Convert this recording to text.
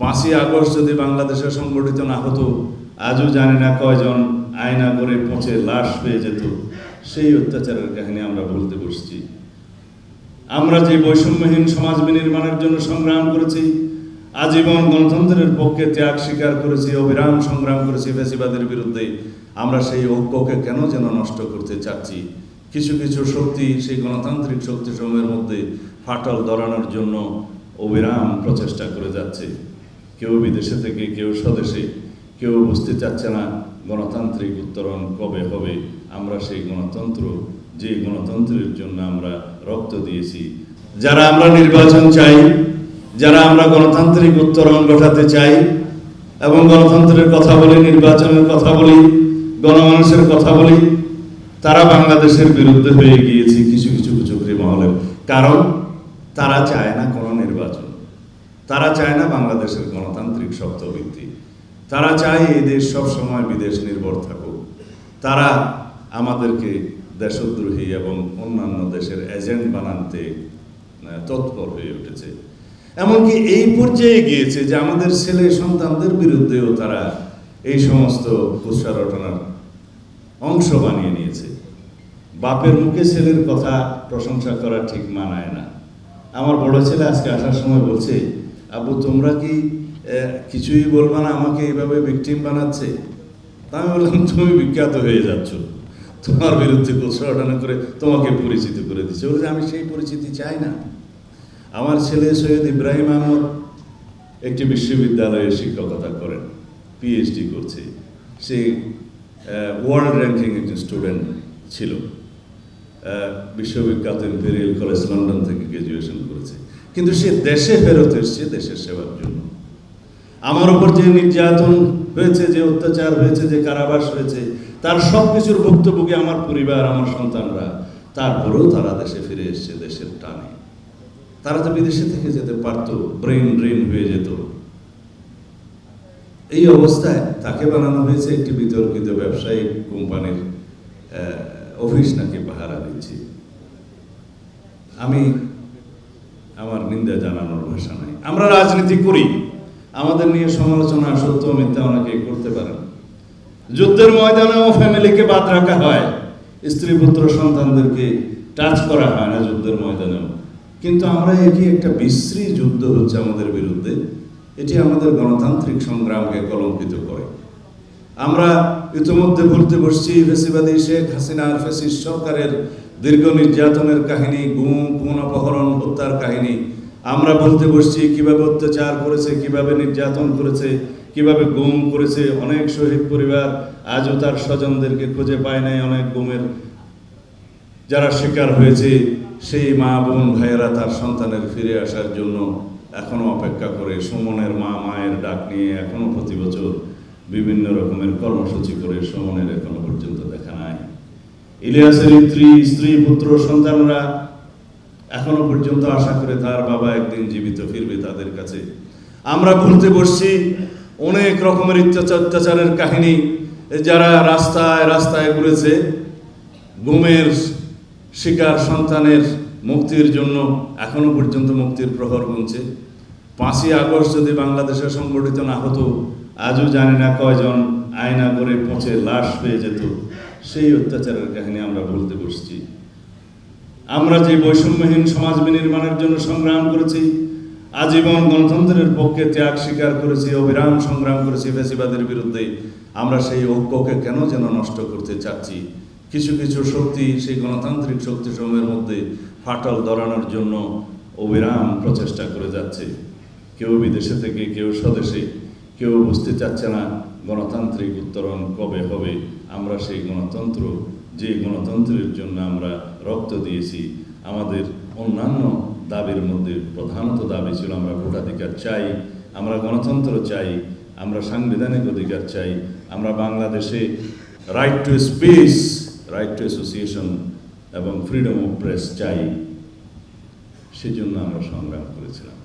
5ই August যদি বাংলাদেশে সংগঠিত না হতো, আজও জানি না কয়জন আয়না করে পচে লাশ পেয়ে যেত। সেই অত্যাচারের কাহিনী আমরা বলতে বসছি। আমরা যে বৈষম্যহীন সমাজ বিনির্মাণের জন্য সংগ্রাম করেছি, আজীবন গণতন্ত্রের পক্ষে ত্যাগ স্বীকার করেছি, অবিরাম সংগ্রাম করেছি ফ্যাসিবাদের বিরুদ্ধে, আমরা সেই ঐক্যকে কেন যেন নষ্ট করতে চাচ্ছি। কিছু কিছু শক্তি সেই গণতান্ত্রিক শক্তিসমূহের মধ্যে ফাটল ধরানোর জন্য অবিরাম প্রচেষ্টা করে যাচ্ছে। কেউ বিদেশে থেকে, কেউ স্বদেশে, কেউ বুঝতে চাচ্ছে না গণতান্ত্রিক উত্তরণ কবে হবে। আমরা সেই গণতন্ত্র, যে গণতন্ত্রের জন্য আমরা রক্ত দিয়েছি, যারা আমরা নির্বাচন চাই, যারা আমরা গণতান্ত্রিক উত্তরণ ঘটাতে চাই এবং গণতন্ত্রের কথা বলি, নির্বাচনের কথা বলি, গণমানুষের কথা বলি, তারা বাংলাদেশের বিরুদ্ধে হয়ে গিয়েছে কিছু কিছু কুচক্রী মহলের। কারণ তারা চায় না কোনো নির্বাচন, তারা চায় না বাংলাদেশের গণতান্ত্রিক শক্তভিত্তি, তারা চায় এই দেশ সবসময় বিদেশ নির্ভর থাকুক। তারা আমাদেরকে দেশদ্রোহী এবং অন্যান্য দেশের এজেন্ট বানাতে তৎপর হয়ে উঠেছে। এমনকি এই পর্যায়ে গিয়েছে যে আমাদের ছেলে সন্তানদের বিরুদ্ধেও তারা এই সমস্ত কুৎসা রটনার অংশ বানিয়ে নিয়েছে। বাপের মুখে ছেলের কথা প্রশংসা করা ঠিক মানায় না। আমার বড় ছেলে আজকে আসার সময় বলছে, আব্বু তোমরা কি কিছুই বলবা না, আমাকে এইভাবে ভিকটিম বানাচ্ছে। তা আমি বললাম, তুমি বিখ্যাত হয়ে যাচ্ছ, তোমার বিরুদ্ধে কুৎসা রটনা করে তোমাকে পরিচিত করে দিচ্ছে। বলছে আমি সেই পরিচিতি চাই না। আমার ছেলে সৈয়দ ইব্রাহিম আহমদ একটি বিশ্ববিদ্যালয়ে শিক্ষকতা করেন, পিএইচডি করছে। সে ওয়ার্ল্ড র্যাঙ্কিং একজন স্টুডেন্ট ছিল, বিশ্ববিখ্যাত ইম্পেরিয়াল কলেজ লন্ডন থেকে গ্র্যাজুয়েশন করেছে। কিন্তু সে দেশে ফেরত এসছে দেশের সেবার জন্য। আমার উপর যে নির্যাতন হয়েছে, যে অত্যাচার হয়েছে, যে কারাবাস হয়েছে, তার সব কিছুর ভুক্তভোগী আমার পরিবার, আমার সন্তানরা। তারপরেও তারা দেশে ফিরে এসছে দেশের টানে। তারা তো বিদেশে থেকে যেতে পারত, ব্রেন ড্রেন হয়ে যেত। এই অবস্থায় তাকে বানানো হয়েছে একটি বিতর্কিত ব্যবসায়িক কোম্পানির অফিস নাকি পাহারা দিচ্ছি। আমি আমার নিন্দা জানানোর ভাষা নাই। আমরা রাজনীতি করি, আমাদের নিয়ে সমালোচনা সত্য মিথ্যা অনেকে করতে পারেন। যুদ্ধের ময়দানেও ফ্যামিলিকে বাদ রাখা হয়, স্ত্রী পুত্র সন্তানদেরকে টাচ করা হয় না যুদ্ধের ময়দানেও। কিন্তু আমরা এটি একটা বিশ্রী যুদ্ধ হচ্ছে আমাদের বিরুদ্ধে, এটি আমাদের গণতান্ত্রিক সংগ্রামকে কলঙ্কিত করে। আমরা ইতিমধ্যে বলতে বসছি ফ্যাসিবাদী শেখ হাসিনার ফ্যাসিস্ট সরকারের দীর্ঘ নির্যাতনের কাহিনী, গুম, খুন, অপহরণ, হত্যার কাহিনী। আমরা বলতে বসছি কিভাবে অত্যাচার করেছে, কিভাবে নির্যাতন করেছে, কিভাবে গুম করেছে। অনেক শহীদ পরিবার আজও তার স্বজনদেরকে খুঁজে পায় নাই। অনেক গুমের যারা শিকার হয়েছে, সেই মা বোন ভাইয়েরা তার সন্তানের ফিরে আসার জন্য এখনো অপেক্ষা করে। সুমনের মা মায়ের ডাক নিয়ে এখনো প্রতি বছর বিভিন্ন রকমের কর্মসূচি করে। সুমনের এখনো পর্যন্ত দেখা নাই। ইলিয়াসের স্ত্রী পুত্র সন্তানরা এখনো পর্যন্ত আশা করে তার বাবা একদিন জীবিত ফিরবে তাদের কাছে। আমরা বলতে বসছি অনেক রকমের অত্যাচারের কাহিনী, যারা রাস্তায় রাস্তায় ঘুরেছে গুমের শিকার সন্তানের মুক্তির জন্য এখনো পর্যন্ত মুক্তির প্রহর গুনছে। 5ই আগস্ট যদি বাংলাদেশে সংগঠিত না হতো, আজও জানি না কয়জন আয়না করে পচে লাশ পেয়ে যেত। সেই অত্যাচারের কাহিনী আমরা বলতে বসছি। আমরা যে বৈষম্যহীন সমাজ বিনির্মাণের জন্য সংগ্রাম করেছি, আজীবন গণতন্ত্রের পক্ষে ত্যাগ স্বীকার করেছি, অবিরাম সংগ্রাম করেছি ফ্যাসিবাদের বিরুদ্ধে, আমরা সেই ঐক্যকে কেন যেন নষ্ট করতে চাচ্ছি। কিছু কিছু শক্তি সেই গণতান্ত্রিক শক্তিসমূহের মধ্যে ফাটল ধরানোর জন্য অবিরাম প্রচেষ্টা করে যাচ্ছে। কেউ বিদেশে থেকে, কেউ স্বদেশে, কেউ বুঝতে চাচ্ছে না গণতান্ত্রিক উত্তরণ কবে হবে। আমরা সেই গণতন্ত্র, যে গণতন্ত্রের জন্য আমরা রক্ত দিয়েছি, আমাদের অন্যান্য দাবির মধ্যে প্রধানত দাবি ছিল আমরা ভোটাধিকার চাই, আমরা গণতন্ত্র চাই, আমরা সাংবিধানিক অধিকার চাই, আমরা বাংলাদেশে right to speech, right two association এবং ফ্রিডম অফ প্রেস চাই। সেজন্য আমরা সংগ্রাম করেছিলাম।